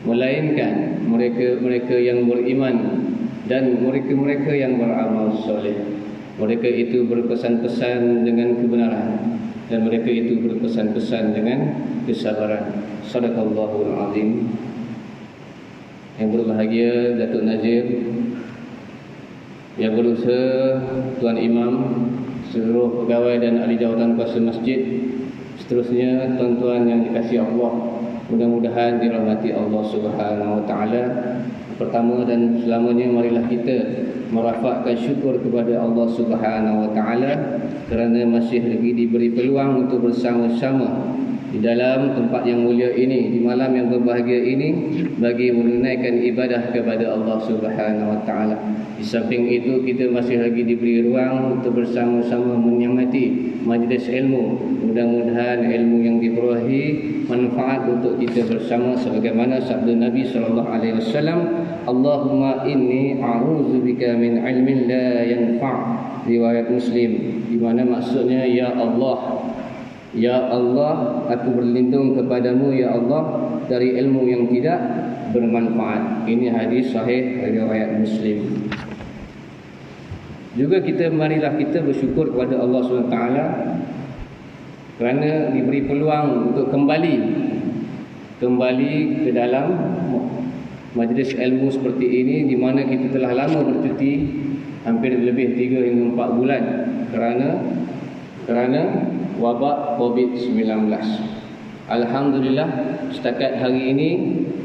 melainkan mereka-mereka yang beriman dan mereka-mereka yang beramal soleh. Mereka itu berpesan-pesan dengan kebenaran dan mereka itu berpesan-pesan dengan kesabaran. Sadaqallahul azim. Yang berbahagia Datuk Nazir, yang berusaha, Tuan Imam, seluruh pegawai dan ahli jawatan kuasa masjid, seterusnya tuan-tuan yang dikasihi Allah, mudah-mudahan dirahmati Allah Subhanahu wa taala. Pertama dan selamanya, marilah kita merafakkan syukur kepada Allah Subhanahu wa taala kerana masih lagi diberi peluang untuk bersama-sama di dalam tempat yang mulia ini, di malam yang berbahagia ini, bagi menunaikan ibadah kepada Allah Subhanahu wa taala. Di samping itu, kita masih lagi diberi ruang untuk bersama-sama menikmati majlis ilmu. Mudah-mudahan ilmu yang diperolehi manfaat untuk kita bersama, sebagaimana sabda Nabi sallallahu alaihi wasallam, Allahumma inni a'udzubika min ilmin la yanfa', riwayat Muslim, di mana maksudnya, ya Allah, ya Allah, aku berlindung kepadamu ya Allah dari ilmu yang tidak bermanfaat. Ini hadis sahih riwayat Muslim. Juga marilah kita bersyukur kepada Allah SWT kerana diberi peluang untuk kembali ke dalam majlis ilmu seperti ini, di mana kita telah lama bercuti, hampir lebih 3 hingga 4 bulan kerana wabak COVID-19. Alhamdulillah, setakat hari ini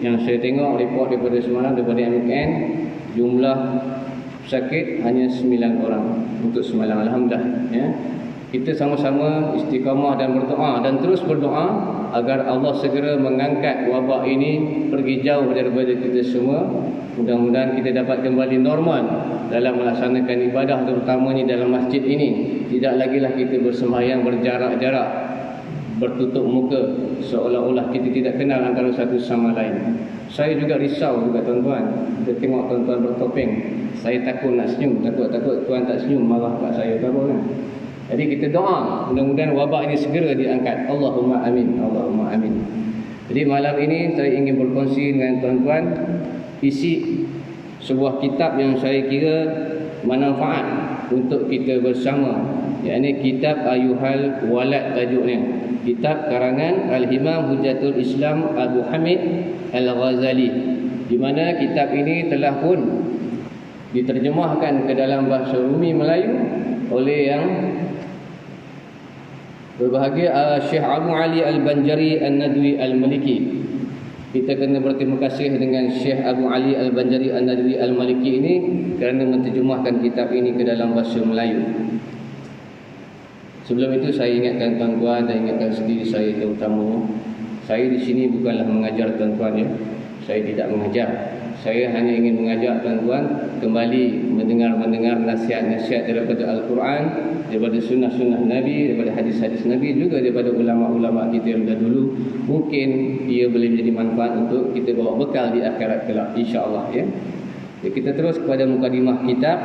yang saya tengok report daripada semalam daripada MKN, jumlah sakit hanya 9 orang untuk semalam. Alhamdulillah, ya. Kita sama-sama istiqamah dan berdoa, dan terus berdoa agar Allah segera mengangkat wabak ini pergi jauh daripada kita semua. Mudah-mudahan kita dapat kembali normal dalam melaksanakan ibadah, terutamanya dalam masjid ini. Tidak lagilah kita bersembahyang berjarak-jarak, bertutup muka, seolah-olah kita tidak kenal antara satu sama lain. Saya juga risau juga tuan-tuan, kita tengok tuan-tuan bertopeng. Saya takut nak senyum, takut tuan tak senyum marah kat saya ke apa kan. Jadi kita doa, mudah-mudahan wabak ini segera diangkat. Allahumma amin, Allahumma amin. Jadi malam ini saya ingin berkongsi dengan tuan-tuan isi sebuah kitab yang saya kira manfaat untuk kita bersama, yakni kitab Ayyuhal Walad tajuknya. Kitab karangan Al-Imam Hujjatul Islam Abu Hamid Al-Ghazali, di mana kitab ini telah pun diterjemahkan ke dalam bahasa Rumi Melayu oleh yang berbahagia Syekh Abu Ali Al-Banjari An-Nadwi Al-Maliki. Kita kena berterima kasih dengan Syekh Abu Ali Al-Banjari An-Nadwi Al-Maliki ini kerana menterjemahkan kitab ini ke dalam bahasa Melayu. Sebelum itu saya ingatkan tuan-tuan dan ingatkan sendiri saya terutamanya, saya di sini bukanlah mengajar tuan-tuan, ya. Saya tidak mengajar. Saya hanya ingin mengajak tuan-tuan kembali mendengar nasihat-nasihat daripada Al-Quran, daripada sunnah-sunnah Nabi, daripada hadis-hadis Nabi, juga daripada ulama-ulama kita yang dahulu. Mungkin ia boleh menjadi manfaat untuk kita bawa bekal di akhirat kelak, insya-Allah, ya. Jadi kita terus kepada mukadimah kitab.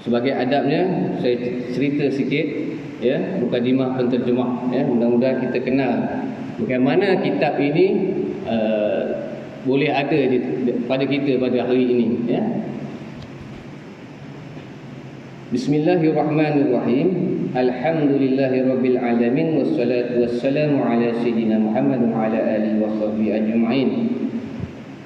Sebagai adabnya, saya cerita sikit, ya, mukadimah penterjemah, ya. Mudah-mudahan kita kenal bagaimana kitab ini boleh ada pada kita pada hari ini, ya. Bismillahirrahmanirrahim. Alhamdulillahirabbil alamin, wassalatu wassalamu ala sayyidina Muhammad wa ala alihi washabbihi ajma'in.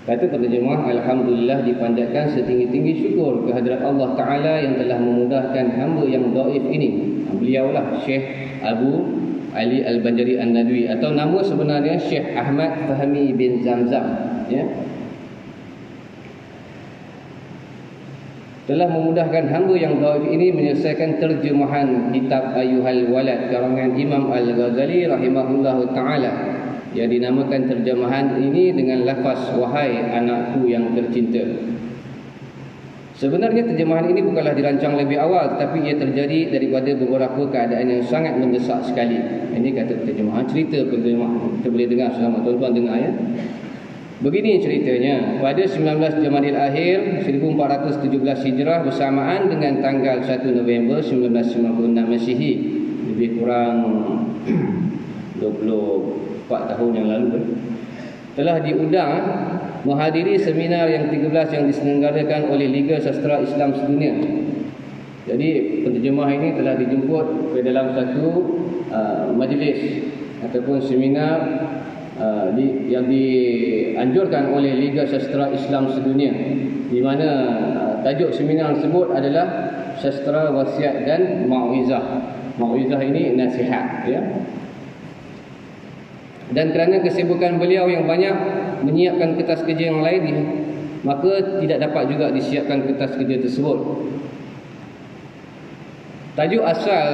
Kata penterjemah, alhamdulillah dipanjatkan setinggi-tinggi syukur kehadrat Allah Ta'ala yang telah memudahkan hamba yang dhaif ini. Beliaulah Syekh Abu Ali Al-Banjari An-Nadwi, atau nama sebenarnya Syekh Ahmad Fahmi bin Zamzam, ya. Telah memudahkan hamba yang dhaif ini menyelesaikan terjemahan kitab Ayyuhal Walad karangan Imam Al-Ghazali rahimahullahu ta'ala, yang dinamakan terjemahan ini dengan lafaz wahai anakku yang tercinta. Sebenarnya terjemahan ini bukanlah dirancang lebih awal, tetapi ia terjadi daripada beberapa keadaan yang sangat mendesak sekali. Ini kata terjemahan, cerita penterjemahan. Kita boleh dengar selama tuan-tuan dengar, ya. Begini ceritanya, pada 19 Jamadil Akhir 1417 Hijrah bersamaan dengan tanggal 1 November 1996 Masihi, lebih kurang 24 tahun yang lalu telah diundang menghadiri seminar yang 13 yang diselenggarakan oleh Liga Sastera Islam Sedunia. Jadi penterjemah ini telah dijemput ke dalam satu majlis ataupun seminar yang dianjurkan oleh Liga Sastera Islam Sedunia, di mana tajuk seminar tersebut adalah Sastera Wasiat dan Mau'izah. Mau'izah ini nasihat, ya. Dan kerana kesibukan beliau yang banyak menyiapkan kertas kerja yang lain, maka tidak dapat juga disiapkan kertas kerja tersebut. Tajuk asal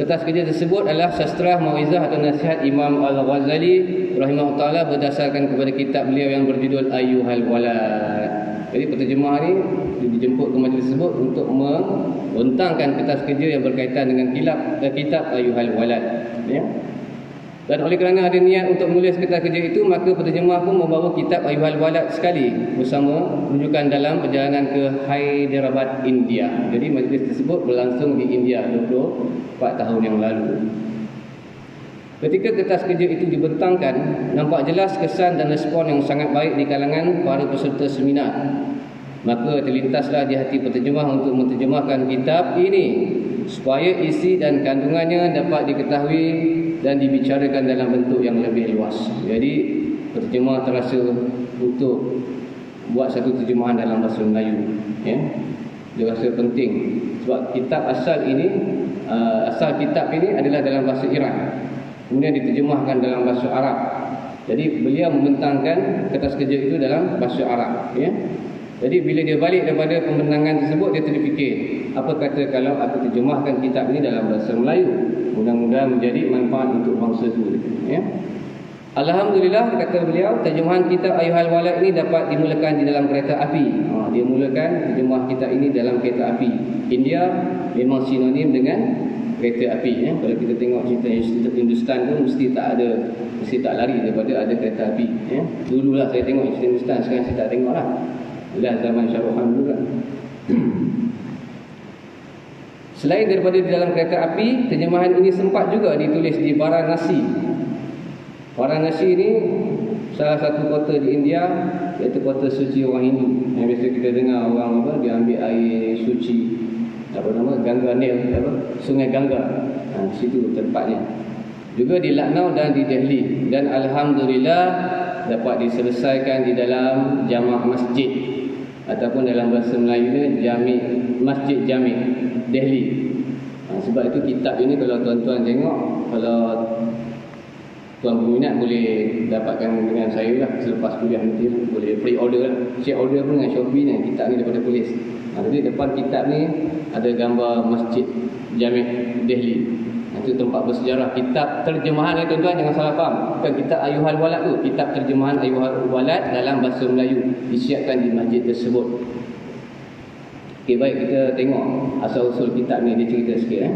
kertas kerja tersebut adalah Sastera Mau'izah atau Nasihat Imam Al-Ghazali rahimahullah ta'ala, berdasarkan kepada kitab beliau yang berjudul Ayyuhal Walad. Jadi penterjemah ni dijemput ke majlis tersebut untuk membentangkan kertas kerja yang berkaitan dengan kitab Ayyuhal Walad, ya. Dan oleh kerana ada niat untuk menulis kertas kerja itu, maka penterjemah pun membawa kitab Ayyuhal Walad sekali bersama rujukan dalam perjalanan ke Hyderabad, India. Jadi majlis tersebut berlangsung di India 24 tahun yang lalu. Ketika kertas kerja itu dibentangkan, nampak jelas kesan dan respon yang sangat baik di kalangan para peserta seminar. Maka terlintaslah di hati penterjemah untuk menterjemahkan kitab ini supaya isi dan kandungannya dapat diketahui dan dibicarakan dalam bentuk yang lebih luas. Jadi penterjemah terasa untuk buat satu terjemahan dalam bahasa Melayu, ya. Dia rasa penting sebab kitab asal kitab ini adalah dalam bahasa Iran, kemudian diterjemahkan dalam bahasa Arab. Jadi beliau membentangkan kertas kerja itu dalam bahasa Arab, ya. Jadi bila dia balik daripada pembentangan tersebut, dia terfikir, apa kata kalau aku terjemahkan kitab ini dalam bahasa Melayu, mudah-mudahan menjadi manfaat untuk bangsa itu, ya. Alhamdulillah, kata beliau, terjemahan kitab Ayyuhal Walad ini dapat dimulakan di dalam kereta api. Dia mulakan terjemah kitab ini dalam kereta api. India memang sinonim dengan kereta api, ya. Kalau kita tengok cerita Hindustan pun mesti tak lari daripada ada kereta api, ya. Dululah saya tengok cerita Hindustan, sekarang saya tak tengok lah. Dah zaman Shah Rukh Khan dulu kan. Selain daripada di dalam kereta api, terjemahan ini sempat juga ditulis di Varanasi. Varanasi ini salah satu kota di India, iaitu kota suci orang Hindu. Yang biasa kita dengar orang dia ambil air suci, Ganga Nil, Sungai Ganga. Di situ tempatnya. Juga di Lucknow dan di Delhi. Dan alhamdulillah dapat diselesaikan di dalam jamak masjid, ataupun dalam bahasa Melayu Masjid Jami' Delhi. Sebab itu kitab ini kalau tuan-tuan tengok, kalau tuan berminat boleh dapatkan dengan saya lah selepas kuliah nanti, boleh free order lah. Saya order pun dengan Shopee ni, kitab ni daripada polis. Jadi depan kitab ni ada gambar Masjid Jami' Delhi. Itu tempat bersejarah. Kitab terjemahan ni tuan-tuan jangan salah faham, bukan kitab Ayyuhal Walad tu. Kitab terjemahan Ayyuhal Walad dalam bahasa Melayu disiapkan di masjid tersebut. Okey, baik, kita tengok asal usul kitab ni, dia cerita sikit,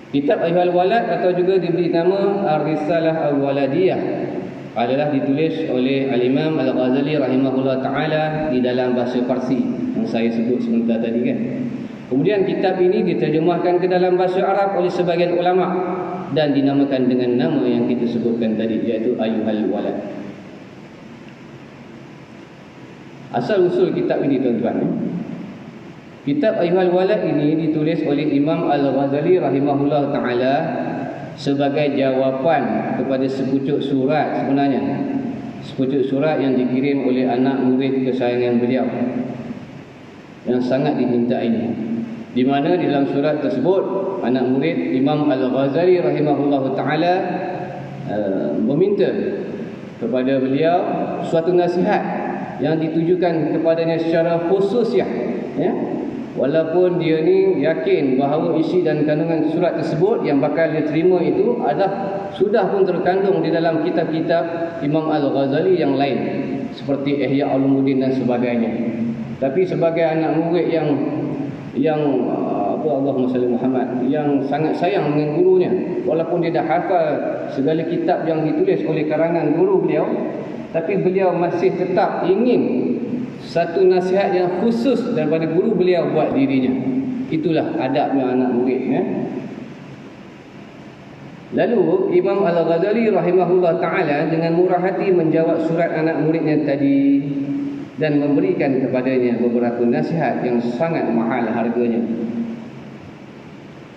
Kitab Ayyuhal Walad atau juga diberi nama Ar-Risalah Al-Waladiyah adalah ditulis oleh Al-Imam Al-Ghazali rahimahullah ta'ala di dalam bahasa Parsi yang saya sebut sebentar tadi, kan. Kemudian kitab ini diterjemahkan ke dalam bahasa Arab oleh sebagian ulama dan dinamakan dengan nama yang kita sebutkan tadi, iaitu Ayyuhal Walad. Asal usul kitab ini tuan-tuan, kitab Ayyuhal Walad ini ditulis oleh Imam Al-Ghazali rahimahullah ta'ala sebagai jawapan kepada sepucuk surat, sebenarnya sepucuk surat yang dikirim oleh anak murid kesayangan beliau yang sangat dicintainya, di mana di dalam surat tersebut anak murid Imam Al-Ghazali rahimahullah ta'ala meminta kepada beliau suatu nasihat yang ditujukan kepadanya secara khusus, ya. Walaupun dia ni yakin bahawa isi dan kandungan surat tersebut yang bakal dia terima itu sudah pun terkandung di dalam kitab-kitab Imam Al-Ghazali yang lain, seperti Ihya Ulumuddin dan sebagainya. Tapi sebagai anak murid yang Allahumma salli Muhammad, yang sangat sayang dengan gurunya, walaupun dia dah hafal segala kitab yang ditulis oleh karangan guru beliau, tapi beliau masih tetap ingin satu nasihat yang khusus daripada guru beliau buat dirinya. Itulah adabnya anak murid, ya. Lalu Imam Al-Ghazali rahimahullah ta'ala dengan murah hati menjawab surat anak muridnya tadi dan memberikan kepadanya beberapa nasihat yang sangat mahal harganya.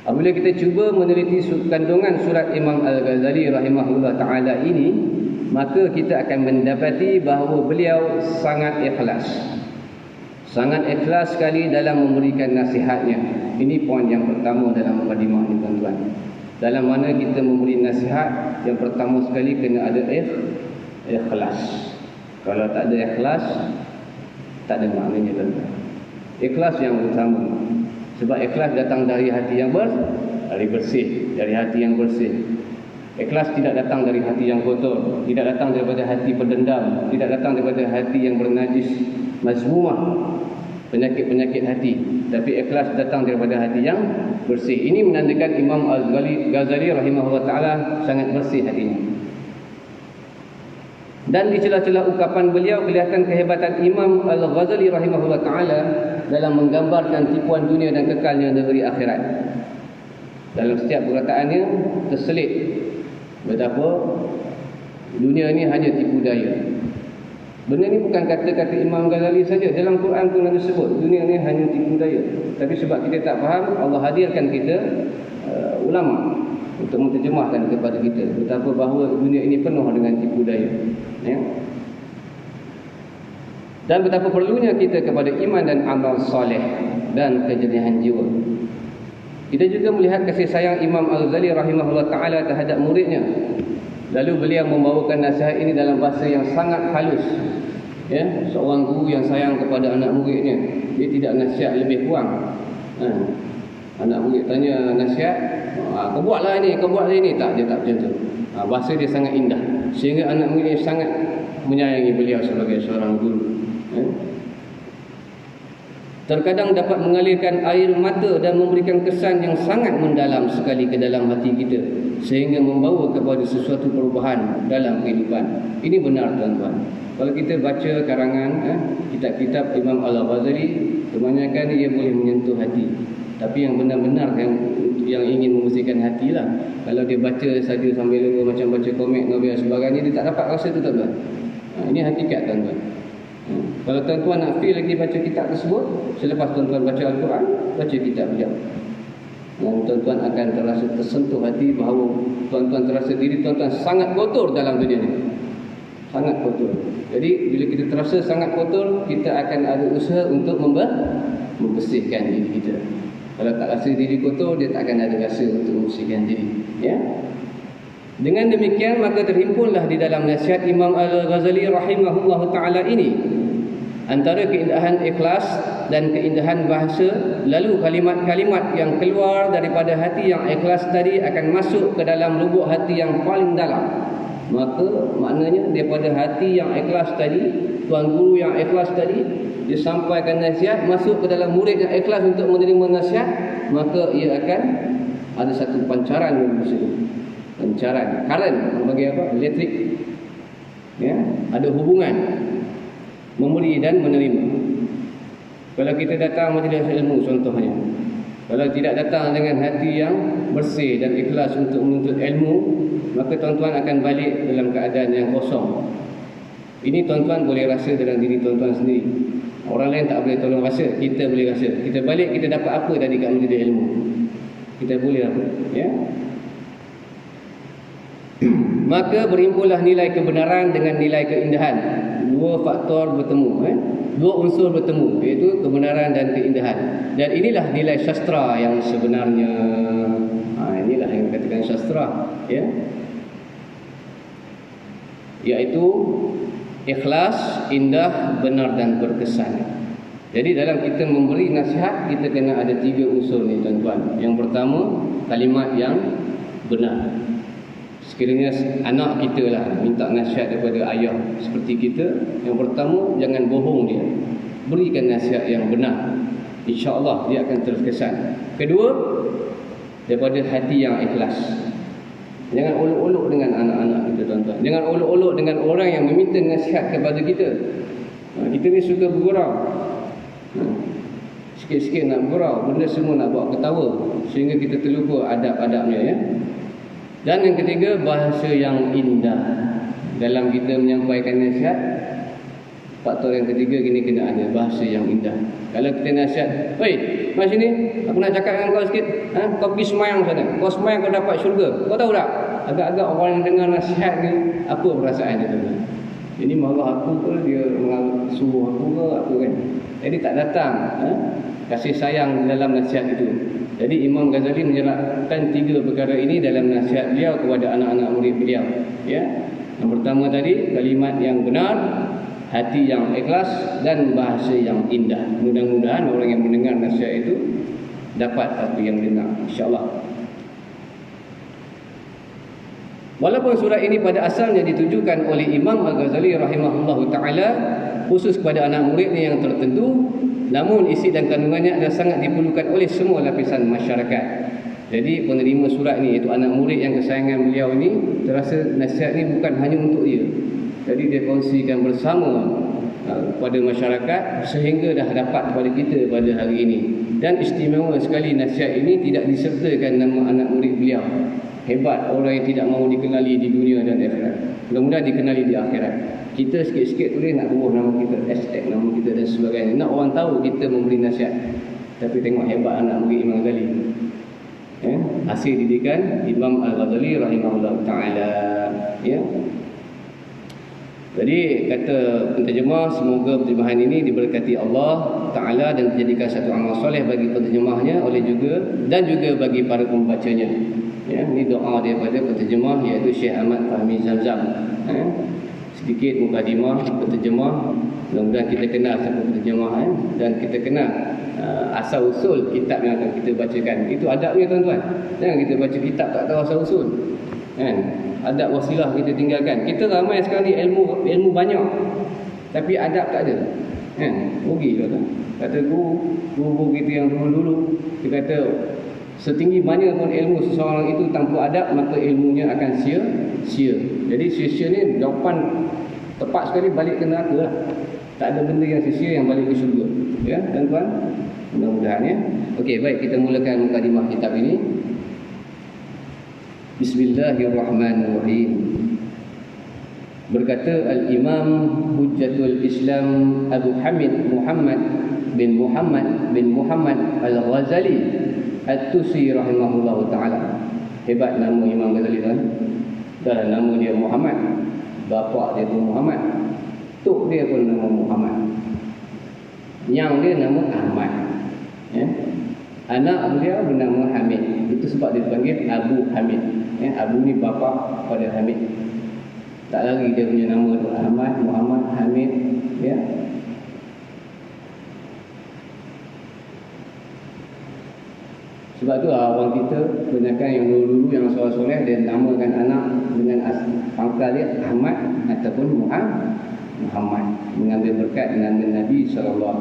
Apabila kita cuba meneliti kandungan surat Imam Al-Ghazali rahimahullah ta'ala ini, maka kita akan mendapati bahawa beliau sangat ikhlas. Sangat ikhlas sekali dalam memberikan nasihatnya. Ini poin yang pertama dalam mukadimah ini, tuan-tuan. Dalam mana kita memberi nasihat, yang pertama sekali kena ada ikhlas. Kalau tak ada ikhlas, tak ada maknanya, tuan-tuan. Ikhlas yang utama. Sebab ikhlas datang dari hati yang bersih, dari hati yang bersih. Ikhlas tidak datang dari hati yang kotor, tidak datang daripada hati pendendam, tidak datang daripada hati yang bernajis, mazmumah, penyakit-penyakit hati. Tapi ikhlas datang daripada hati yang bersih. Ini menandakan Imam Al-Ghazali rahimahullah ta'ala sangat bersih hatinya. Dan di celah-celah ukapan beliau kelihatan kehebatan Imam Al-Ghazali rahimahullah ta'ala dalam menggambarkan tipuan dunia dan kekalnya negeri akhirat. Dalam setiap perkataannya terselit betapa dunia ini hanya tipu daya. Benda ni bukan kata-kata Imam Ghazali saja. Dalam Quran pun ada sebut dunia ni hanya tipu daya. Tapi sebab kita tak faham, Allah hadirkan kita ulama untuk menterjemahkan kepada kita betapa bahawa dunia ini penuh dengan tipu daya, ya? Dan betapa perlunya kita kepada iman dan amal soleh dan kejernihan jiwa. Kita juga melihat kasih sayang Imam Al-Ghazali rahimahullah ta'ala terhadap muridnya. Lalu beliau membawakan nasihat ini dalam bahasa yang sangat halus, ya? Seorang guru yang sayang kepada anak muridnya, dia tidak nasihat lebih kurang. Anak murid tanya nasihat, kau buatlah ini, kau buatlah ini. Tak, dia tak macam tu. Bahasa dia sangat indah, sehingga anak murid ini sangat menyayangi beliau sebagai seorang guru. Terkadang dapat mengalirkan air mata dan memberikan kesan yang sangat mendalam sekali ke dalam hati kita, sehingga membawa kepada sesuatu perubahan dalam kehidupan. Ini benar, tuan-tuan. Kalau kita baca karangan kitab-kitab Imam Al-Ghazali, kebanyakan ia boleh menyentuh hati. Tapi yang benar-benar yang ingin membersihkan hati lah. Kalau dia baca saja sambil lupa, macam baca komik, novel sebagainya, dia tak dapat rasa tu, tuan-tuan. Ini hakikat, tuan-tuan. Kalau tuan-tuan nak feel lagi baca kitab tersebut, selepas tuan-tuan baca Al-Quran, baca kitab beliau, dan tuan-tuan akan terasa tersentuh hati bahawa tuan-tuan terasa diri tuan-tuan sangat kotor dalam dunia ini. Sangat kotor. Jadi bila kita terasa sangat kotor, kita akan ada usaha untuk membersihkan diri kita. Kalau tak rasa diri kotor, dia tak akan ada rasa untuk membersihkan diri, ya? Dengan demikian, maka terhimpunlah di dalam nasihat Imam Al-Ghazali rahimahullah ta'ala ini antara keindahan ikhlas dan keindahan bahasa. Lalu kalimat-kalimat yang keluar daripada hati yang ikhlas tadi akan masuk ke dalam lubuk hati yang paling dalam. Maka maknanya daripada hati yang ikhlas tadi, tuan guru yang ikhlas tadi, dia sampaikan nasihat masuk ke dalam murid yang ikhlas untuk menerima nasihat, maka ia akan ada satu pancaran yang bersih. Pancaran, current, bagi apa? Elektrik, ya? Ada hubungan memberi dan menerima. Kalau kita datang majlis ilmu contohnya, kalau tidak datang dengan hati yang bersih dan ikhlas untuk menuntut ilmu, maka tuan-tuan akan balik dalam keadaan yang kosong. Ini tuan-tuan boleh rasa dalam diri tuan-tuan sendiri. Orang lain tak boleh tolong rasa, kita boleh rasa. Kita balik, kita dapat apa dari kat majlis ilmu? Kita boleh apa? Ya? Maka berhimpunlah nilai kebenaran dengan nilai keindahan. Dua faktor bertemu, dua unsur bertemu, iaitu kebenaran dan keindahan. Dan inilah nilai sastra yang sebenarnya. Inilah yang dikatakan sastra, ya? Iaitu ikhlas, indah, benar dan berkesan. Jadi dalam kita memberi nasihat, kita kena ada tiga unsur ni, tuan-tuan. Yang pertama, kalimat yang benar. Sekiranya anak kita lah minta nasihat daripada ayah seperti kita, yang pertama, jangan bohong dia, berikan nasihat yang benar. InsyaAllah dia akan terkesan. Kedua, daripada hati yang ikhlas. Jangan olok-olok dengan anak-anak kita, tuan-tuan. Jangan olok-olok dengan orang yang meminta nasihat kepada kita. Kita ni suka bergurau. sikit-sikit nak gurau, benda semua nak buat ketawa, sehingga kita terlupa adab-adabnya, ya. Dan yang ketiga, bahasa yang indah dalam kita menyampaikan nasihat. Faktor yang ketiga gini, kena ada bahasa yang indah. Kalau kita nasihat, "Oi, mari sini, aku nak cakap dengan kau sikit. Kau pergi semayang sana. Kau semayang kau dapat syurga. Kau tahu tak?" Agak-agak orang yang dengar nasihat ni, apa perasaan dia tu? Ini marah aku ke, dia suruh aku ke, apa kan? Jadi tak datang kasih sayang dalam nasihat itu. Jadi Imam Ghazali menyerahkan 3 perkara ini dalam nasihat beliau kepada anak-anak murid beliau, ya. Yang pertama tadi, kalimat yang benar, hati yang ikhlas, dan bahasa yang indah. Mudah-mudahan orang yang mendengar nasihat itu dapat apa yang dengar, insya-Allah. Walaupun surat ini pada asalnya ditujukan oleh Imam Al-Ghazali rahimahullahu ta'ala khusus kepada anak muridnya yang tertentu, namun isi dan kandungannya adalah sangat diperlukan oleh semua lapisan masyarakat. Jadi penerima surat ini, iaitu anak murid yang kesayangan beliau ini, terasa nasihat ini bukan hanya untuk dia. Jadi dia kongsikan bersama kepada masyarakat sehingga dah dapat kepada kita pada hari ini. Dan istimewa sekali nasihat ini tidak disertakan nama anak murid beliau. Hebat orang yang tidak mahu dikenali di dunia dan akhirat. Mudah-mudahan dikenali di akhirat. Kita sikit-sikit tulis nak bubuh nama kita, hashtag nama kita dan sebagainya. Nak orang tahu kita memberi nasihat. Tapi tengok hebat anak murid Imam Ghazali. Hasil didikan Imam Al-Ghazali rahimahullah ta'ala, ya. Jadi kata penterjemah, semoga penterjemahan ini diberkati Allah Ta'ala dan dijadikan satu amal soleh bagi penterjemahnya dan juga bagi para pembacanya. Ya, ini doa daripada penterjemah, iaitu Syekh Ahmad Fahmi Zamzam. Sedikit mukadimah penterjemah. Mudah-mudahan kita kenal siapa penterjemah, dan kita kenal asal usul kitab yang akan kita bacakan. Itu adabnya, tuan-tuan. Jangan kita baca kitab tak tahu asal usul, kan? Adab wasilah kita tinggalkan. Kita ramai sekarang ni ilmu banyak, tapi adab tak ada, kan? Rugi ke tak? Kata guru kita yang dulu-dulu, dia kata setinggi mana pun ilmu seseorang itu tanpa adab, maka ilmunya akan sia-sia. Jadi sia-sia ni jawapan tepat sekali, balik ke neraka lah. Tak ada benda yang sia-sia yang balik ke syurga, ya tuan-tuan. Mudah-mudahan, ya. Okey, baik, kita mulakan mukadimah kitab ini. Bismillahirrahmanirrahim. Berkata Al-Imam Hujjatul Islam Abu Hamid Muhammad bin Muhammad Al-Ghazali At-Tusi rahimahullahu ta'ala. Hebat nama Imam Ghazali kan? Dan nama dia Muhammad, bapa dia pun Muhammad, tok dia pun nama Muhammad, yang dia nama Ahmad, ya. Anak beliau bernama Hamid. Itu sebab dia dipanggil Abu Hamid, ya. Abu ni bapa pada Hamid. Tak lagi dia punya nama tu Ahmad, Muhammad, Hamid, ya. Sebab tu orang kita kebanyakan yang dulu-dulu yang soleh-soleh, dia namakan anak dengan pangkal dia Ahmad ataupun Muhammad, mengambil berkat nama Nabi SAW.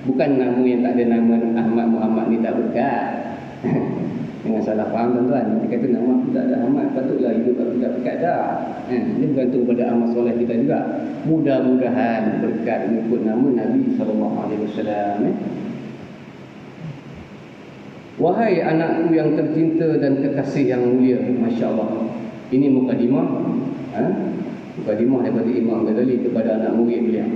Bukan nama yang tak ada nama Ahmad Muhammad ni tak berkat. Jangan salah faham, tuan-tuan. Dia kata nama aku tak ada Ahmad, patutlah hidup aku tak berkat dah. Ini bergantung pada amal soleh kita juga. Mudah-mudahan berkat mengikut nama Nabi SAW. Wahai anakku yang tercinta dan kekasih yang mulia, Masya Allah. Ini mukadimah, mukadimah daripada Imam Ghazali kepada anak murid beliau.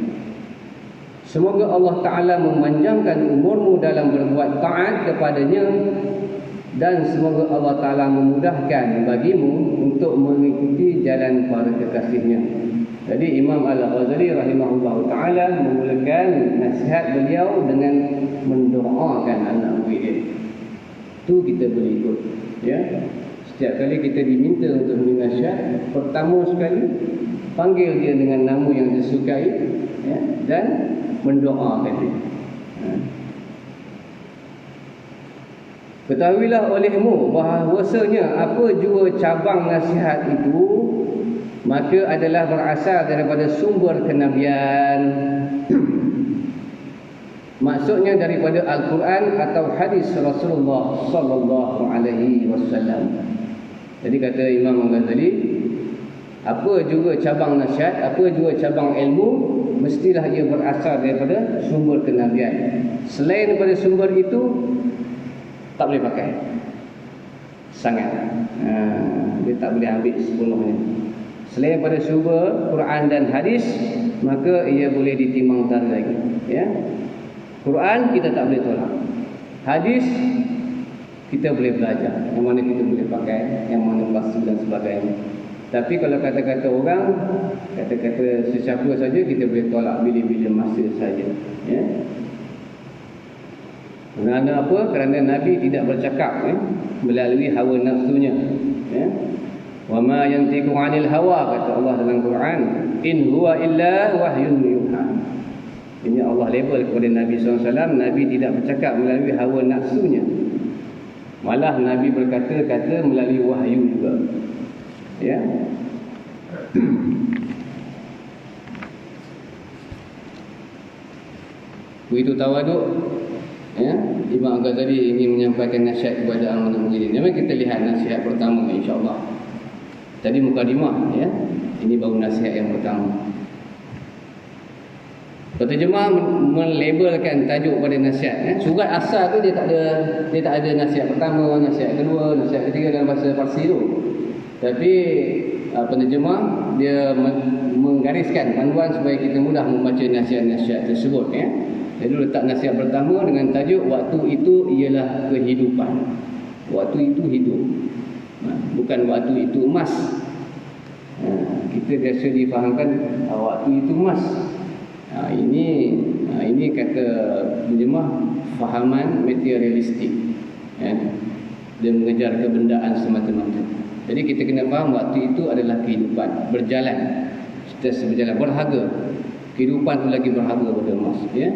Semoga Allah Ta'ala memanjangkan umurmu dalam berbuat taat kepadanya, dan semoga Allah Ta'ala memudahkan bagimu untuk mengikuti jalan para kekasihnya. Jadi Imam Al-Ghazali rahimahullah ta'ala memulakan nasihat beliau dengan mendoakan anak murid dia. Itu kita boleh ikut, ya. Setiap kali kita diminta untuk memberi nasihat, pertama sekali panggil dia dengan nama yang disukai, ya, dan mendoakan dia. Ketahuilah olehmu bahawasanya apa jua cabang nasihat itu, maka adalah berasal daripada sumber kenabian. Maksudnya daripada Al-Quran atau hadis Rasulullah sallallahu alaihi wasallam. Jadi kata Imam Ghazali, apa juga cabang nasihat, apa juga cabang ilmu, mestilah ia berasal daripada sumber kenabian. Selain daripada sumber itu, tak boleh pakai. Sangat. Dia tak boleh ambil sepenuhnya. Selain daripada sumber Quran dan hadis, maka ia boleh ditimbang tara lagi. Ya. Quran kita tak boleh tolak. Hadis kita boleh belajar. Yang mana kita boleh pakai, yang mana pasti dan sebagainya. Tapi kalau kata-kata orang, kata-kata sesiapa saja kita boleh tolak bila-bila masa saja. Ya. Kerana apa? Kerana Nabi tidak bercakap melalui hawa nafsunya. Ya. Wa ma yantiqu 'anil hawa, kata Allah dalam Quran, in huwa illa wahyun yuha. Ini Allah label kepada Nabi SAW, Nabi tidak bercakap melalui hawa nafsunya. Malah Nabi berkata-kata melalui wahyu juga. Ya. Begitu tawaduk, ya, Imam Ghazali ingin menyampaikan nasihat kepada amanah muridin. Mari kita lihat nasihat pertama, insya-Allah. Tadi mukadimah, ya. Ini baru nasihat yang pertama. Penterjemah melabelkan tajuk pada nasihat. Surat asal tu dia tak ada nasihat pertama, nasihat kedua, nasihat ketiga dalam bahasa Parsi tu. Tapi penterjemah dia menggariskan panduan supaya kita mudah membaca nasihat-nasihat tersebut. Ya. Jadi letak nasihat pertama dengan tajuk waktu itu ialah kehidupan. Waktu itu hidup. Bukan waktu itu emas. Kita biasa difahamkan waktu itu emas. Ini kata penterjemah fahaman materialistik. Ya. Dia mengejar kebendaan semata-mata. Jadi kita kena faham waktu itu adalah kehidupan, berjalan, sentiasa berjalan, berharga. Kehidupan itu lagi berharga pada emas, ya.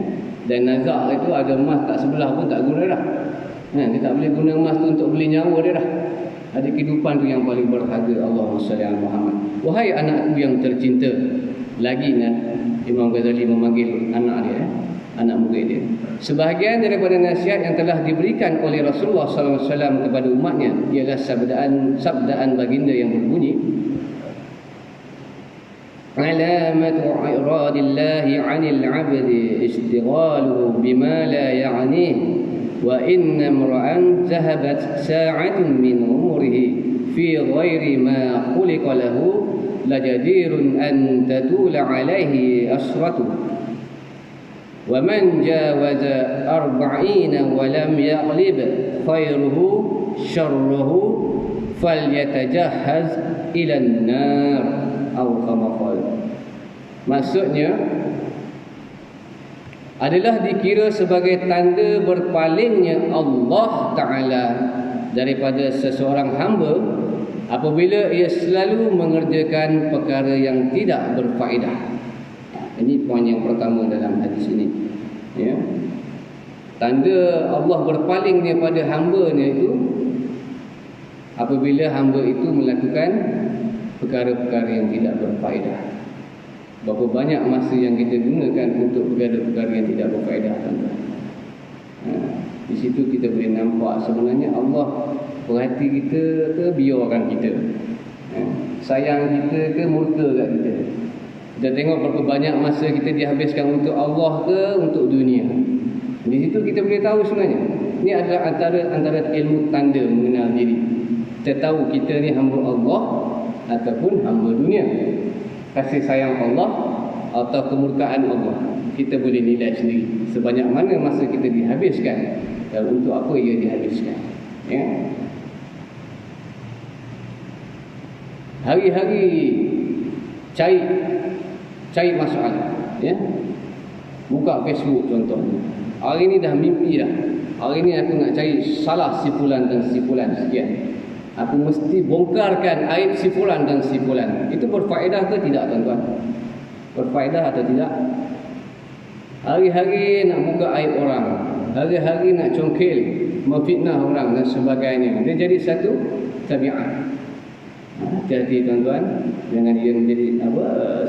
Dan nazak itu ada emas tak sebelah pun tak guna dah. Dia tak boleh guna emas tu untuk beli nyawa dia dah. Ada kehidupan tu yang paling berharga. Allahumma salli ala Muhammad. Wahai anakku yang tercinta. Lagi Imam Ghazali memanggil anak dia, anak murid dia. Sebahagian daripada nasihat yang telah diberikan oleh Rasulullah SAW kepada umatnya ialah sabdaan baginda yang berbunyi, alamatu i'radillahi 'anil 'abdi istighaluhu bima la ya'nih wa inna imra'an zahabat sa'atun min umrihi fi ghairi ma khuliqa lahu lajadirun an tatula 'alaihi asratuhu wa man jawaza 40 wa lam yaghlib khairuhu syarruhu falyatajahhaz ila an-nar atau kama qala. Maksudnya adalah dikira sebagai tanda berpalingnya Allah Ta'ala daripada seseorang hamba apabila ia selalu mengerjakan perkara yang tidak berfaedah. Ini poin yang pertama dalam hadis ini. Ya. Tanda Allah berpalingnya pada hamba-Nya itu apabila hamba itu melakukan perkara-perkara yang tidak berfaedah. Berapa banyak masa yang kita gunakan untuk perkara-perkara yang tidak berfaedah, tuan-tuan. Di situ kita boleh nampak sebenarnya Allah perhati kita ke biarkan kita. Sayang kita ke murka kat kita. Kita tengok berapa banyak masa kita dihabiskan untuk Allah ke untuk dunia. Di situ kita boleh tahu sebenarnya. Ini adalah antara ilmu tanda mengenal diri. Kita tahu kita ni hamba Allah ataupun hamba dunia. Kasih sayang Allah atau kemurkaan Allah. Kita boleh nilai sendiri sebanyak mana masa kita dihabiskan dan untuk apa ia dihabiskan. Ya. Hari-hari cari masalah, ya. Buka Facebook contohnya. Hari ni dah mimpi dah. Hari ni aku nak cari salah si fulan dan si fulan sekian. Aku mesti bongkarkan aib si fulan dan si fulan. Itu berfaedah ke tidak, tuan-tuan? Berfaedah atau tidak? Hari-hari nak buka aib orang, hari-hari nak congkel, memfitnah orang dan sebagainya. Dia jadi satu tabiat. Hati-hati, tuan-tuan. Jangan dia menjadi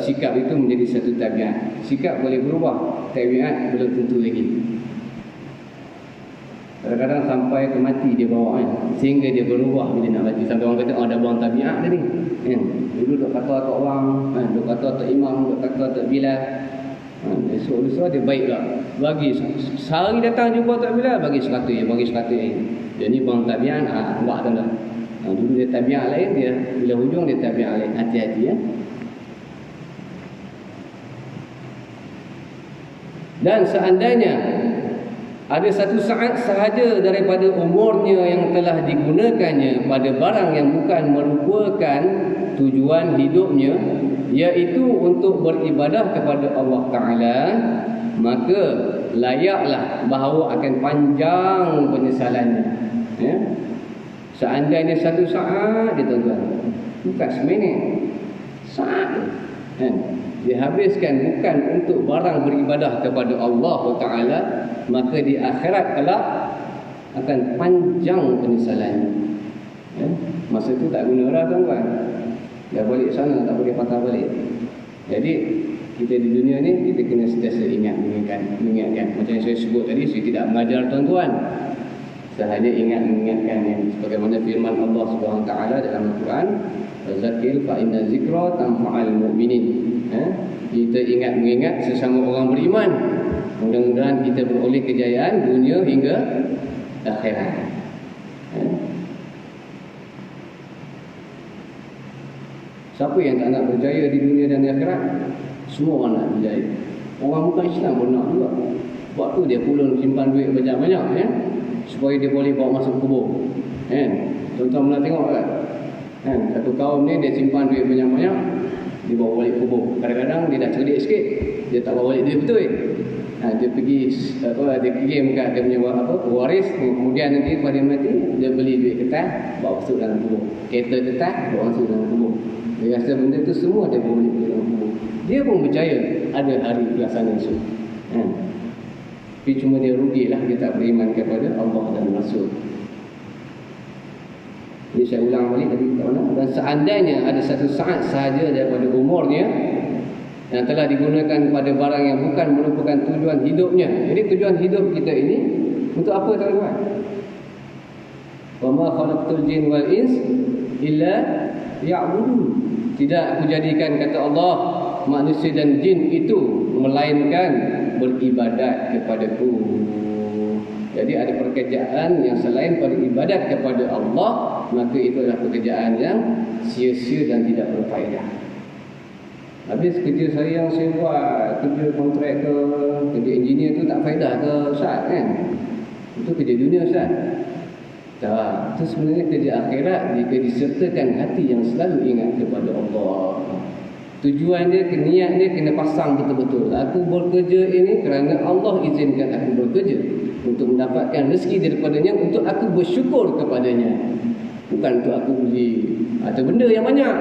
sikap itu menjadi satu tabiat. Sikap boleh berubah, tabiat belum tentu lagi. Kadang-kadang sampai ke mati dia bawa sehingga dia berubah bila nak mati. Sampai orang kata dah buang tabiat tadi. Dulu duk kata kat orang, duk kata tok imam, duk kata tok Bilal. Esok lusa dia baiklah. Bagi sehari datang jumpa tak bila bagi 100 je, bagi 100 je. Dia ni bang tabian, buat tuan-tuan. Dulu dia tabiat lain, dia bila hujung dia tabiat lain. Hati-hati ya. Dan seandainya ada satu saat sahaja daripada umurnya yang telah digunakannya pada barang yang bukan merupakan tujuan hidupnya, iaitu untuk beribadah kepada Allah Ta'ala, maka layaklah bahawa akan panjang penyesalannya. Ya? Seandainya satu saat dia tuan-tuan, bukan seminit, saat dihabiskan bukan untuk barang beribadah kepada Allah Ta'ala, maka di akhirat kelak akan panjang penyesalannya. Ya? Masa itu tak guna lah tuan-tuan. Dah balik sana tak boleh patah balik. Jadi kita di dunia ni kita kena sentiasa mengingatkan. Macam yang saya sebut tadi, saya tidak mengajar tuan-tuan. Saya hanya mengingatkan yang sebagaimana firman Allah Subhanahu Taala dalam Al-Quran, "Zakir fa inna zikra tanfa'ul mu'minin." Kita mengingat sesama orang beriman. Mudah-mudahan kita beroleh kejayaan dunia hingga akhirat. Siapa yang tak nak berjaya di dunia dan di akhirat? Semua orang nak berjaya. Orang bukan Islam pun nak juga. Sebab tu dia pulun simpan duit banyak-banyak ya, supaya dia boleh bawa masuk kubur. Tuan-tuan pernah tengok kan? Satu kaum ni dia simpan duit banyak-banyak, dia bawa balik kubur. Kadang-kadang dia dah cerdik sikit, dia tak bawa balik duit betul. Dia pergi dia kirim kat dia punya waris, kemudian nanti pada mati dia beli duit kertas, bawa masuk dalam kubur. Kereta kertas bawa masuk dalam kubur. Dia rasa benda tu semua dia bawa balik dalam kubur. Dia pun berjaya ada hari pelaksanaan esok. Tapi cuma dia rugilah dia tak beriman kepada Allah dan Rasul. Jadi saya ulang balik tadi dan seandainya ada satu saat sahaja daripada umurnya yang telah digunakan pada barang yang bukan merupakan tujuan hidupnya. Jadi tujuan hidup kita ini untuk apa tuan-tuan? Wa ma khalaqtul jin wal ins illa liya'budun. Tidak aku jadikan, kata Allah, manusia dan jin itu melainkan beribadat kepadaku. Jadi ada pekerjaan yang selain beribadat kepada Allah, maka itu adalah pekerjaan yang sia-sia dan tidak berfaedah. Habis kerja saya yang saya buat, kerja kontrak ke, kerja engineer tu tak faedah ke Ustaz kan? Itu kerja dunia Ustaz. Tak, itu sebenarnya kerja akhirat jika disertakan hati yang selalu ingat kepada Allah. Tujuan dia, niat dia kena pasang betul-betul. Aku bekerja ini kerana Allah izinkan aku bekerja untuk mendapatkan rezeki daripadanya, untuk aku bersyukur kepadanya. Bukan untuk aku beli atau benda yang banyak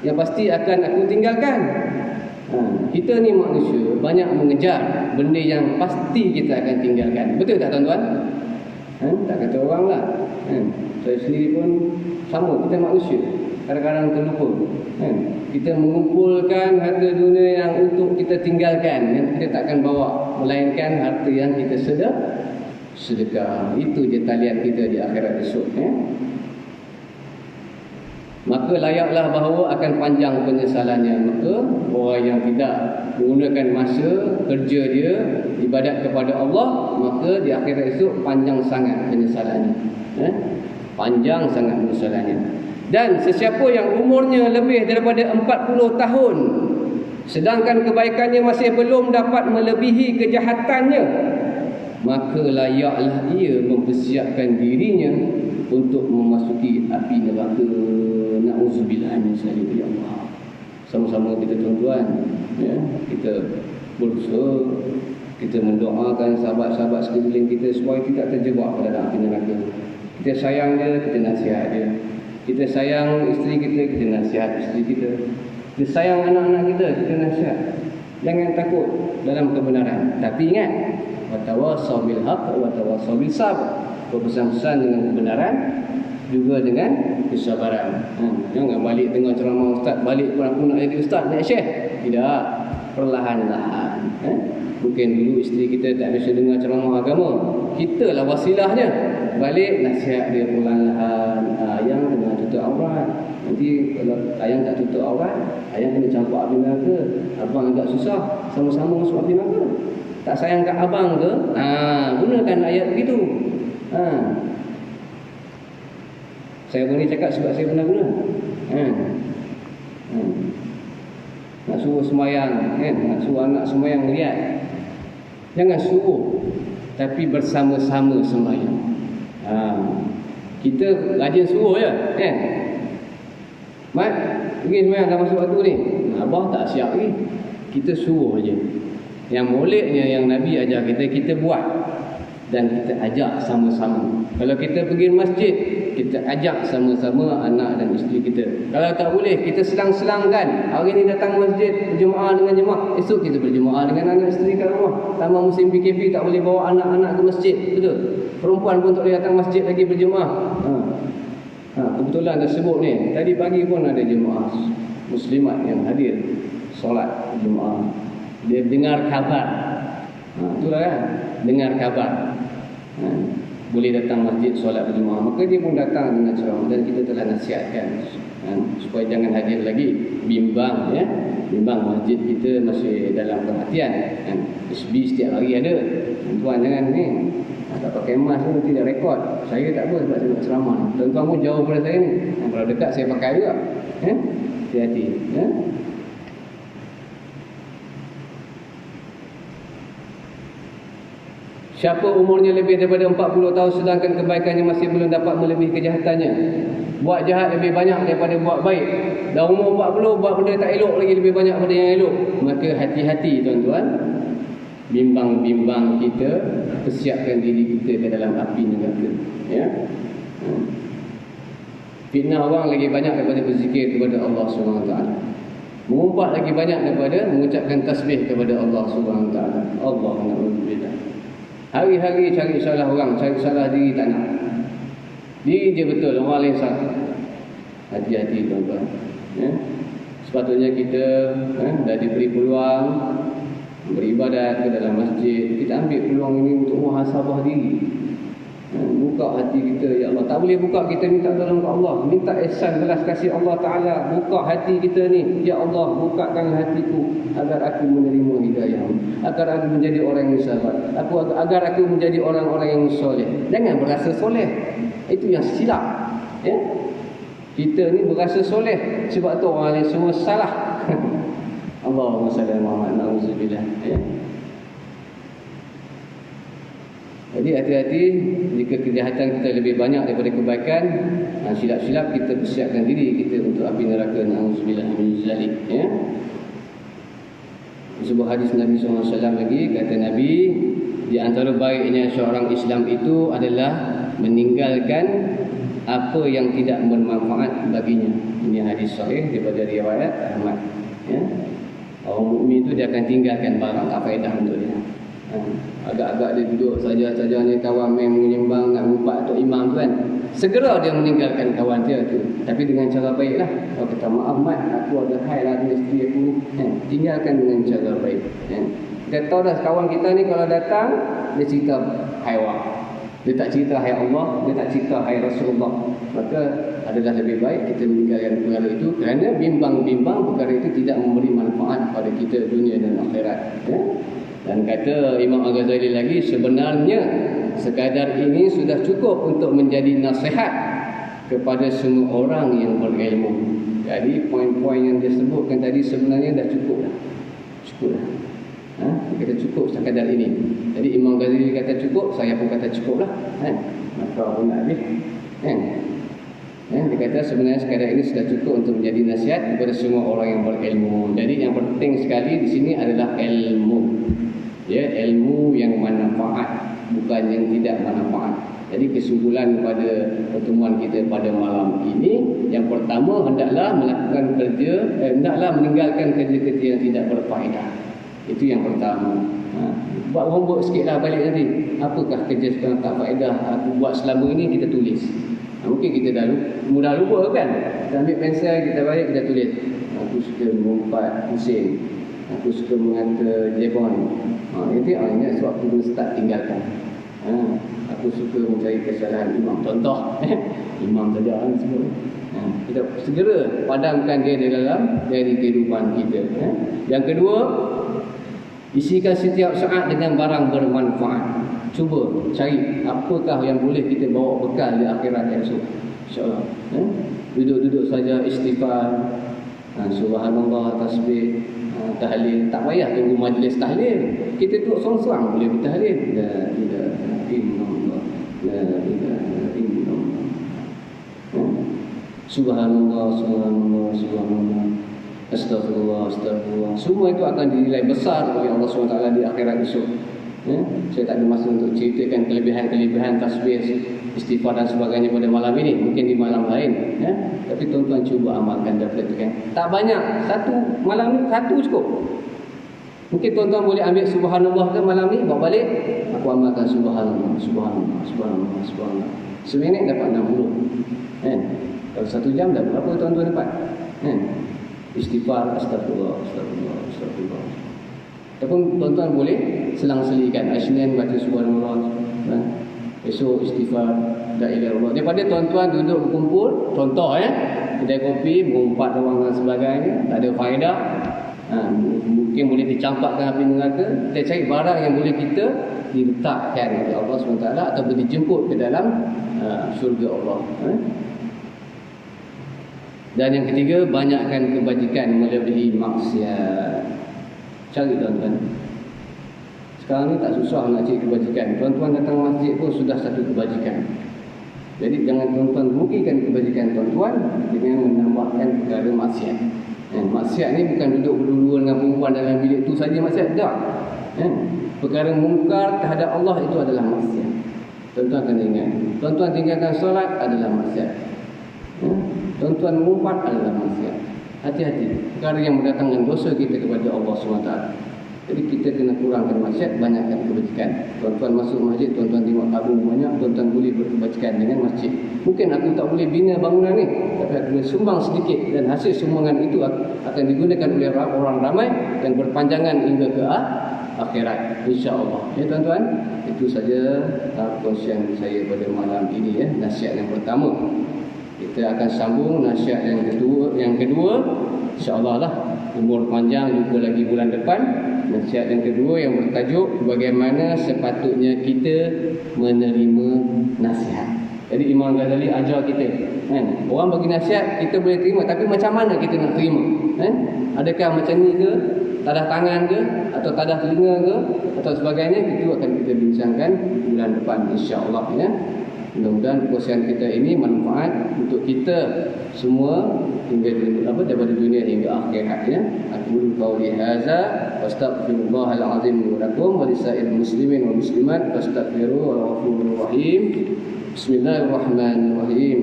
yang pasti akan aku tinggalkan. Kita ni manusia banyak mengejar benda yang pasti kita akan tinggalkan. Betul tak tuan-tuan? Tak kata orang lah. Saya sendiri pun sama, kita manusia. Kadang-kadang terlupa. Kita mengumpulkan harta dunia yang untuk kita tinggalkan, yang kita takkan bawa, melainkan harta yang kita sedekah. Itu je talian kita di akhirat esok. Maka layaklah bahawa akan panjang penyesalannya. Maka orang yang tidak menggunakan masa kerja dia ibadat kepada Allah, maka di akhirat esok panjang sangat penyesalannya. Panjang sangat penyesalannya. Dan sesiapa yang umurnya lebih daripada 40 tahun sedangkan kebaikannya masih belum dapat melebihi kejahatannya, maka layaklah ia mempersiapkan dirinya untuk memasuki api neraka. Na'udzubillah min dzalik, ya Allah. Sama-sama kita tuan-tuan, ya, kita berusaha, kita mendoakan sahabat-sahabat sekeliling kita supaya tidak terjebak pada api neraka. Kita sayang dia, kita nasihat dia. Kita sayang isteri kita, kita nasihat isteri kita. Kita sayang anak-anak kita, kita nasihat. Jangan takut dalam kebenaran. Tapi ingat, watawassaw bil haqq watawassaw bis sabr. Berpesan-pesan dengan kebenaran juga dengan kesabaran. Jangan balik tengah ceramah ustaz, balik pun aku nak jadi ustaz, nak syekh. Tidak, perlahan-lahan. Mungkin dulu isteri kita tak bisa dengar ceramah agama, kita lah wasilahnya. balik nasihat dia perlahan-lahan. Ayang kena tutup aurat. Nanti kalau ayang tak tutup aurat, ayang kena campak api neraka. Abang agak susah, sama-sama masuk api neraka. Tak sayang kat abang ke? Gunakan ayat begitu. Saya boleh cakap sebab saya pernah guna. Nak suruh semayang, nak suruh anak semayang lihat. Jangan suruh, tapi bersama-sama semayang. Kita rajin suruh je, kan? Mat, pergi semayang dah masuk waktu ni. Abang tak siap lagi. Kita suruh je. Yang moleknya yang Nabi ajar kita buat. Dan kita ajak sama-sama. Kalau kita pergi masjid, kita ajak sama-sama anak dan isteri kita. Kalau tak boleh, kita selang-selangkan. Hari ni datang masjid, berjemaah dengan jemaah. Esok kita berjemaah dengan anak isteri kat rumah. Tambah musim PKP, tak boleh bawa anak-anak ke masjid. Betul? Perempuan pun tak boleh datang masjid lagi berjemaah. Kebetulan dah sebut ni. Tadi pagi pun ada jemaah muslimat yang hadir solat jemaah. Dia dengar khabar. Itulah kan? Dengar khabar. Boleh datang masjid solat berjemaah. Maka dia pun datang dengan ceramah dan kita telah nasihatkan supaya jangan hadir lagi. Bimbang ya. Bimbang masjid kita masih dalam perhatian. SB setiap hari ada. Tuan jangan ni. Tak pakai mask pun tidak rekod. Saya tak apa sebab saya buat ceramah. Tuan-tuan pun jauh pada saya ni. Kalau dekat saya pakai juga. Hati-hati. Siapa umurnya lebih daripada 40 tahun sedangkan kebaikannya masih belum dapat melebihi kejahatannya. Buat jahat lebih banyak daripada buat baik. Dah umur 40 buat benda tak elok lagi lebih banyak daripada yang elok. Maka hati-hati tuan-tuan. Bimbang-bimbang kita, persiapkan diri kita ke dalam api neraka. Ya. Fitnah orang lagi banyak daripada berzikir kepada Allah SWT. Mengumpat lagi banyak daripada mengucapkan tasbih kepada Allah SWT. Allah na'udzubillah. Hari-hari cari salah orang, cari salah diri tak nak. Diri je betul, orang lain salah. Hati-hati tuan-tuan. Ya. Sepatutnya kita dah diberi peluang beribadat ke dalam masjid. Kita ambil peluang ini untuk muhasabah diri. Buka hati kita, ya Allah. Tak boleh buka, kita minta tolong ke Allah. Minta ihsan belas kasih Allah Ta'ala. Buka hati kita ni, ya Allah, bukakan hatiku agar aku menerima hidayah, agar aku menjadi orang yang sabar, agar aku menjadi orang-orang yang soleh. Jangan berasa soleh. Itu yang silap. Ya? Kita ni berasa soleh, sebab tu orang lain semua salah. Allahumma salli ala Muhammad. Na'udzubillah. Ya. Jadi hati-hati jika kejahatan kita lebih banyak daripada kebaikan. Silap-silap kita persiapkan diri kita untuk api neraka. Na'udzubillah min zalik. Ya. Sebuah hadis Nabi SAW lagi, kata Nabi, di antara baiknya seorang Islam itu adalah meninggalkan apa yang tidak bermanfaat baginya. Ini hadis sahih daripada riwayat Ahmad. Ya. Orang mukmin itu dia akan tinggalkan barang tak faedah untuk dia. Agak-agak dia duduk saja-saja ni, kawan main menyembang nak ngumpat untuk imam tu kan. Segera dia meninggalkan kawan dia tu, tapi dengan cara baiklah. Kalau kata maaf mat, aku ada hal lah dengan isteri aku ni. Tinggalkan dengan cara baik. Kita tahu dah kawan kita ni kalau datang dia cerita haiwan. Dia tak cerita hai Allah, dia tak cerita hai Rasulullah. Maka adalah lebih baik kita meninggalkan perkara itu, kerana bimbang-bimbang perkara itu tidak memberi manfaat pada kita dunia dan akhirat. Ya? Dan kata Imam Al-Ghazali lagi, sebenarnya sekadar ini sudah cukup untuk menjadi nasihat kepada semua orang yang berilmu. Jadi poin-poin yang dia sebutkan tadi sebenarnya dah cukup dah. Cukup dah. Dia kata cukup sekadar ini. Jadi Imam Ghazali kata cukup, saya pun kata cukup lah. Maka pun nak habis. Dia kata sebenarnya sekadar ini sudah cukup untuk menjadi nasihat kepada semua orang yang berilmu. Jadi yang penting sekali di sini adalah ilmu. Ya, ilmu yang manfaat, bukan yang tidak manfaat. Jadi kesimpulan pada pertemuan kita pada malam ini, yang pertama hendaklah melakukan hendaklah meninggalkan kerja-kerja yang tidak berfaedah. Itu yang pertama. Buat homework sikitlah balik nanti. Apakah kerja yang tak faedah aku buat selama ini, kita tulis. Mungkin kita dah mudah lupa kan. Kita ambil pensel, kita balik, kita tulis. Aku suka mengumpat pusing. Aku suka mengata jebon. Itu ingat sebab aku start tinggalkan. Aku suka mencari kesalahan imam. Contoh, imam saja orang semua. Kita segera padamkan dia dari kehidupan kita. Yang kedua, isikan setiap saat dengan barang bermanfaat. Cuba cari apakah yang boleh kita bawa bekal di akhirat esok. InsyaAllah. Duduk-duduk saja istighfar, subhanallah, tasbih, tahlil. Tak payah tunggu majlis tahlil. Kita duduk seorang-seorang boleh bertahlil. La ilaha illallah, la ilaha illallah. Subhanallah, subhanallah, subhanallah. Astagfirullah, astagfirullah. Semua itu akan dinilai besar oleh Allah SWT di akhirat esok. Saya tak ada masa untuk ceritakan kelebihan-kelebihan tasbih, istighfar dan sebagainya pada malam ini. Mungkin di malam lain. Tapi tuan-tuan cuba amalkan dan praktikkan. Tak banyak. Satu malam ni, satu cukup. Mungkin tuan-tuan boleh ambil subhanallah ke malam ni, bawa balik. Aku amalkan subhanallah, subhanallah, subhanallah, subhanallah. Seminit dapat 60. Kalau 1 jam dah berapa tuan-tuan dapat? Istighfar, astagfirullah, astagfirullah, astagfirullah. Ataupun tuan-tuan boleh selang-selikan. Isnin baca subhanallah, esok istighfar, la ilaha illallah. Daripada tuan-tuan duduk berkumpul, contoh kedai kopi, mengumpat ruang dan sebagainya, tak ada faedah. Mungkin boleh dicampakkan api neraka. Kita cari barang yang boleh kita diletakkan oleh Allah SWT ataupun dijemput ke dalam syurga Allah. Dan yang ketiga, banyakkan kebajikan melebihi maksiat. Cari tuan-tuan. Sekarang ni tak susah nak cari kebajikan. Tuan-tuan datang masjid pun sudah satu kebajikan. Jadi jangan tuan-tuan rugikan kebajikan tuan-tuan dengan menambahkan perkara maksiat. Maksiat ni bukan duduk berdua dengan perempuan dalam bilik tu saja maksiat. Tak. Perkara mungkar terhadap Allah itu adalah maksiat. Tuan-tuan kena ingat. Tuan-tuan tinggalkan solat adalah maksiat. Tuan-tuan mengumpat adalah maksiat. Hati-hati. Perkara yang mendatangkan dosa kita kepada Allah SWT. Jadi kita kena kurangkan maksiat, banyakkan kebajikan. Tuan-tuan masuk masjid, tuan-tuan tengok tabung banyak, tuan-tuan boleh berkebajikan dengan masjid. Mungkin aku tak boleh bina bangunan ni, tapi aku boleh sumbang sedikit. Dan hasil sumbangan itu akan digunakan oleh orang ramai dan berpanjangan hingga ke akhirat, insya-Allah. Ya tuan-tuan, itu saja kongsian saya pada malam ini, nasihat yang pertama. Kita akan sambung nasihat yang kedua insya-Allah lah, umur panjang jumpa lagi bulan depan. Nasihat yang kedua yang bertajuk bagaimana sepatutnya kita menerima nasihat. Jadi Imam Ghazali ajar kita, orang bagi nasihat kita boleh terima, tapi macam mana kita nak terima? Adakah macam ni ke, tadah tangan ke, atau tadah telinga ke, atau sebagainya? Itu akan kita bincangkan bulan depan insya-Allah, ya. Mudah-mudahan kongsian kita ini manfaat untuk kita semua hingga daripada dunia hingga akhirat, ya. Aku qauli hadza wastaghfirullahal azim wa lakum wa lisa'il muslimin wal muslimat fastaghfiruhu wal ghafurur rahim. Bismillahirrahmanirrahim.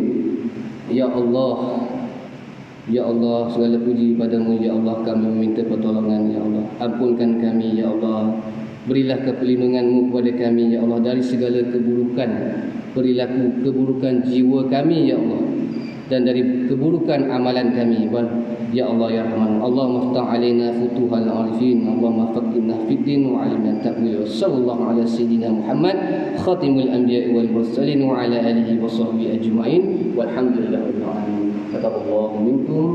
Ya Allah, ya Allah, segala puji padamu, ya Allah. Kami meminta pertolongan, ya Allah. Ampunkan kami, ya Allah. Berilah perlindungan-Mu kepada kami, ya Allah, dari segala keburukan perilaku, keburukan jiwa kami, ya Allah, dan dari keburukan amalan kami, ya Allah, ya Rahman. Allahumma ftah alaina futuhal arifin, Allahumma faqihna fid din wa alimna ta'wil. Sallallahu ala sayyidina Muhammad khatimul anbiya'i wal mursalin wa ala alihi wa sahbihi ajma'in walhamdulillahirabbil alamin. Taqabbalallahu minkum